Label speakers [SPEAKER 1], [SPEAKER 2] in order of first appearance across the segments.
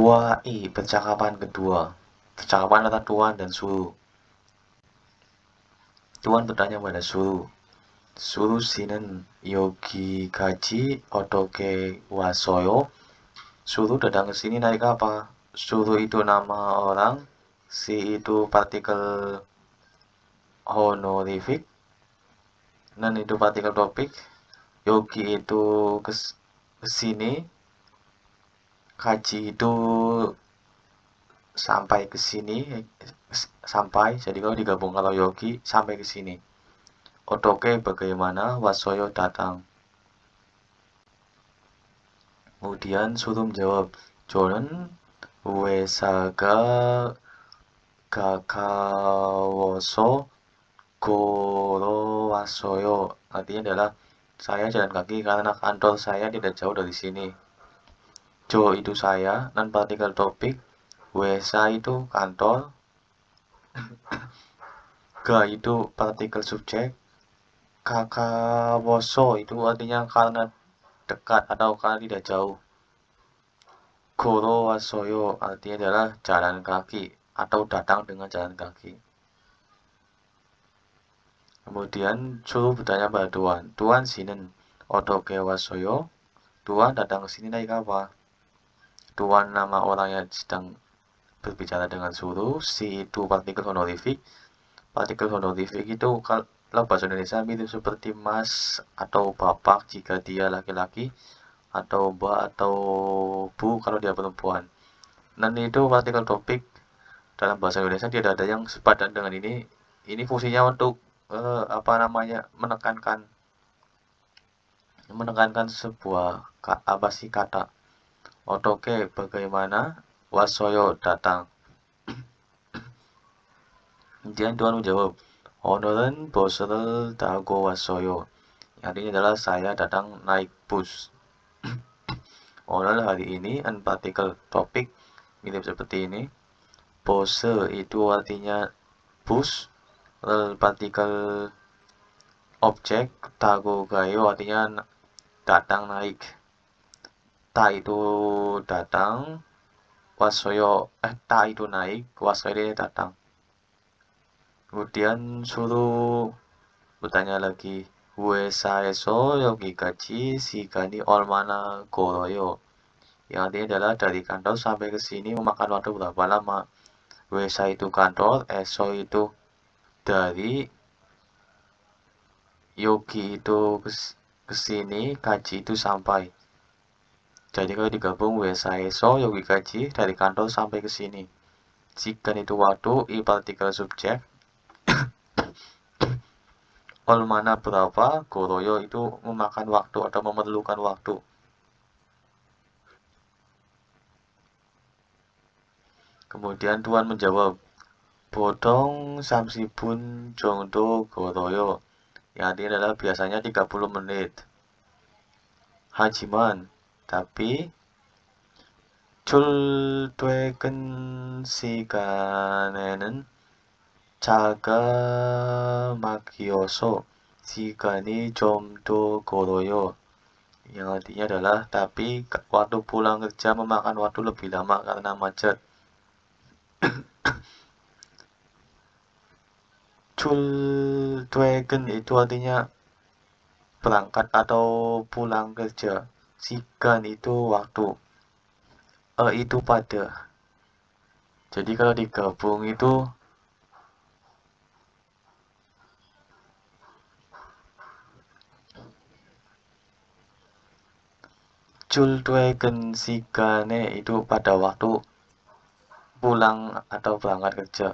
[SPEAKER 1] 2i, percakapan kedua. Percakapan antara Tuan dan Suruh. Tuan bertanya pada Suruh. Suruh sinen yogi gaji otoke wasoyo. Suruh datang ke sini naik apa? Suruh itu nama orang, si itu partikel honorific, nan itu partikel topik, yogi itu kesini, kaji itu sampai ke sini, sampai. Jadi kalau digabung kalau yogi sampai ke sini. Otoke bagaimana? Wasoyo datang. Kemudian Suruh menjawab, Jonen Wesaga Kakawoso Goro Wasoyo. Artinya adalah saya jalan kaki karena kantor saya tidak jauh dari sini. Jo itu saya, non partikel topik. Wesa itu kantor. Ga itu partikel subjek. Kakawoso itu artinya karena dekat atau karena tidak jauh. Goro Wasoyo artinya adalah jalan kaki atau datang dengan jalan kaki. Kemudian Suruh bertanya pada Tuan, Tuan sinen otoke wasoyo, Tuan datang ke sini naik apa? Tuan nama orang yang sedang berbicara dengan Suruh, si itu partikel honorific. Partikel honorific itu kalau bahasa Indonesia mirip seperti mas atau bapak jika dia laki-laki, atau mbak atau bu kalau dia perempuan. Dan itu partikel topik dalam bahasa Indonesia tidak ada yang sepadan dengan ini. Ini fungsinya untuk menekankan sebuah kata. Otoke bagaimana? Wasoyo datang. Kemudian Tuan menjawab, Honoren boserel dago wasoyo. Artinya adalah saya datang naik bus. Honor hari ini, and partikel topik mirip seperti ini. Bose itu artinya bus, partikel objek, dago gayo artinya datang naik. Ta itu datang, wasoyo ta itu naik, wasoyo ini datang. Kemudian Suruh bertanya lagi, Uesa eso yogi gaji sigani olmana goroyo. Yang artinya adalah dari kantor sampai ke sini memakan waktu berapa lama? Uesa itu kantor, eso itu dari, yogi itu ke sini, gaji itu sampai. Jadi kalau digabung Uesa eso yogi gaji dari kantor sampai ke sini. Sigan itu waktu, i partikel subjek. Olmana berapa, goroyo itu memakan waktu atau memerlukan waktu. Kemudian Tuan menjawab, Bodong samsibun jongdo goroyo. Yang artinya adalah biasanya 30 menit. Hajiman, tapi 출퇴근 시간에는 차가 막혀서 시간이 좀 더 걸어요. Yang artinya adalah tapi waktu pulang kerja memakan waktu lebih lama karena macet. 출퇴근 itu artinya berangkat atau pulang kerja. Sigan itu waktu. Itu pada. Jadi kalau digabung itu 출퇴근 시간에 itu pada waktu pulang atau berangkat kerja.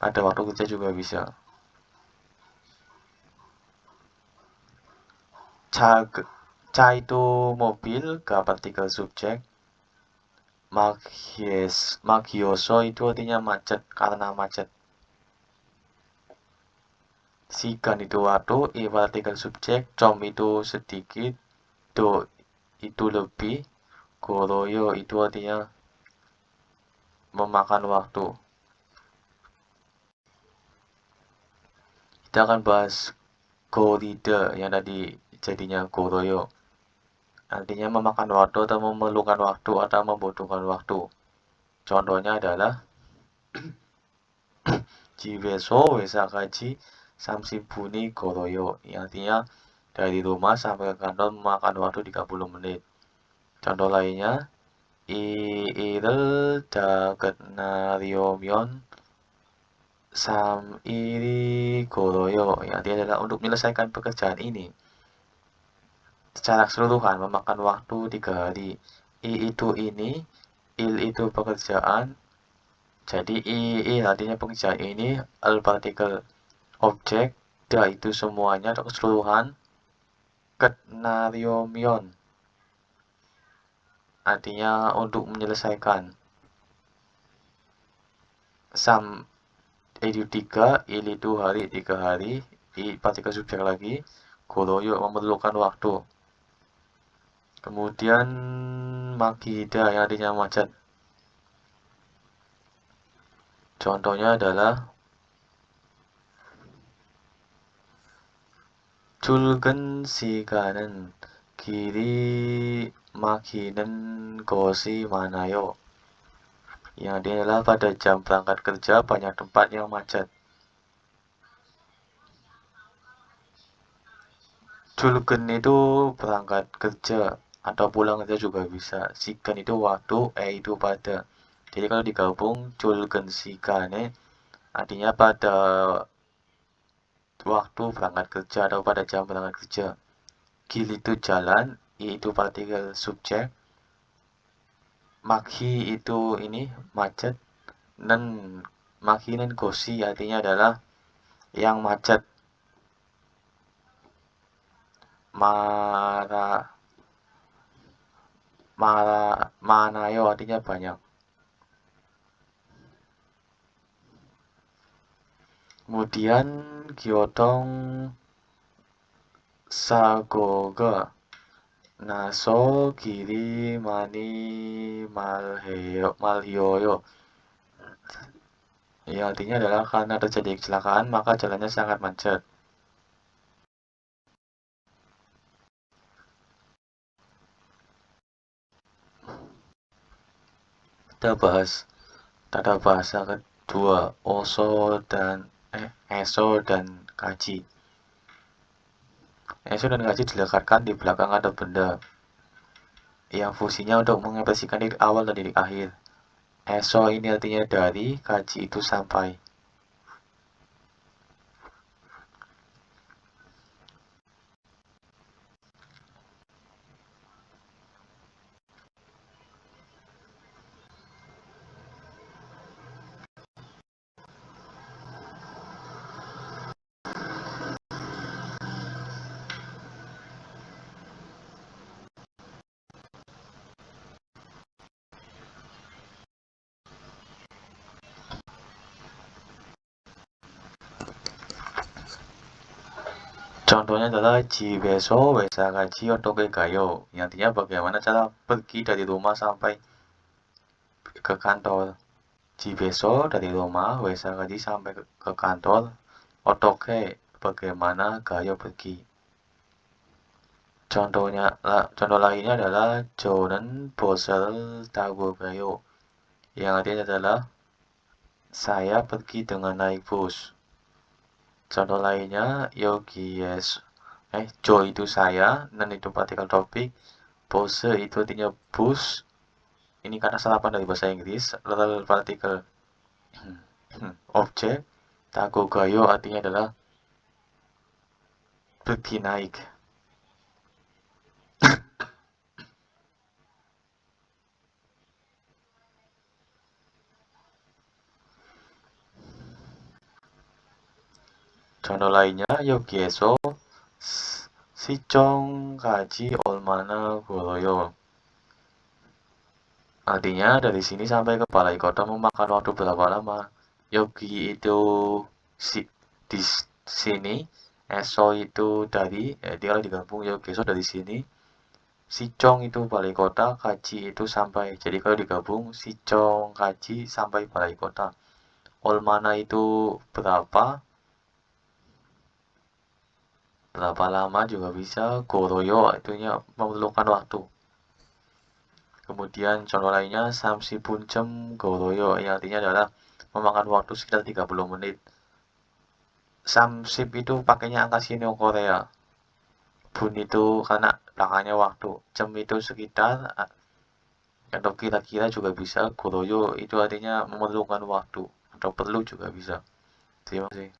[SPEAKER 1] Pada waktu kerja juga bisa. Ca itu mobil, ga partikel subjek. Magioso itu artinya macet, karena macet. Sigan itu waktu, i partikel subjek, com itu sedikit, do itu lebih, goroyo itu artinya memakan waktu. Kita akan bahas goride yang tadi jadinya goroyo. artinya memakan waktu atau memerlukan waktu atau membutuhkan waktu. Contohnya adalah 집에서 회사까지 30분이 걸어요. Artinya dari rumah sampai ke kantor memakan waktu 30 menit. Contoh lainnya, 이 일을 다 끝나려면 3일이 걸어요. Artinya adalah untuk menyelesaikan pekerjaan ini secara keseluruhan memakan waktu 3 hari. Itu ini, il itu pekerjaan. Jadi i artinya pekerjaan ini, al partikel objek, da itu semuanya atau keseluruhan, ketnariomion artinya untuk menyelesaikan. Sam itu 3, il itu hari 3 hari, i partikel subjek lagi, goroyo memerlukan waktu. Kemudian magida yang artinya macet. Contohnya adalah 출근 시간은 길이 막히는 곳이 많아요. Yang artinya adalah pada jam berangkat kerja banyak tempat yang macet. Julgen itu berangkat kerja atau pulang kerja juga bisa. Sikan itu waktu, itu pada. Jadi kalau digabung julgen sikane artinya pada waktu berangkat kerja atau pada jam berangkat kerja. Gil itu jalan, itu partikel subjek. Makhi itu ini macet. Nen makhi nen gosi artinya adalah yang macet. Manayo artinya banyak. Kemudian gyotong sagoga naso kiri mani malhioyo. Ya, artinya adalah karena terjadi kecelakaan maka jalannya sangat macet. Kita bahas tata bahasa kedua, eso dan kaji. Eso dan kaji dilekatkan di belakang ada benda yang fungsinya untuk mengekspresikan titik awal dan titik akhir. Eso ini artinya dari, kaji itu sampai. Contohnya adalah jibeso wesagaji otoke gayo. Yang artinya bagaimana cara pergi dari rumah sampai ke kantor. Jibeso dari rumah, wesagaji sampai ke kantor. Otoke bagaimana gayo pergi. Contoh lainnya adalah Jonen bosel tago gayo. Yang artinya adalah saya pergi dengan naik bus. Contoh lainnya Jo itu saya, Nen itu partikel topik, Bose itu artinya bus. Ini karena salapan dari bahasa Inggris, lalu partikel objek. Tago gayo artinya adalah pergi naik. Contoh lainnya 여기에서 시청까지 얼마나 걸어요. Artinya dari sini sampai ke balai kota memakan waktu berapa lama? Yogi itu di sini, eso itu dari, kalau digabung yogi eso dari sini, Sicong itu balai kota, kaji itu sampai. Jadi kalau digabung Sicong kaji sampai balai kota. Olmana itu berapa? Berapa lama juga bisa. Goroyo itunya memerlukan waktu. Kemudian contoh lainnya samsi puncem goroyo yang artinya adalah memakan waktu sekitar 30 menit. Samsip itu pakainya angka sino Korea. Bun itu karena belakangnya waktu. Cem itu sekitar atau kira-kira juga bisa. Goroyo itu artinya memerlukan waktu atau perlu juga bisa. Terima kasih.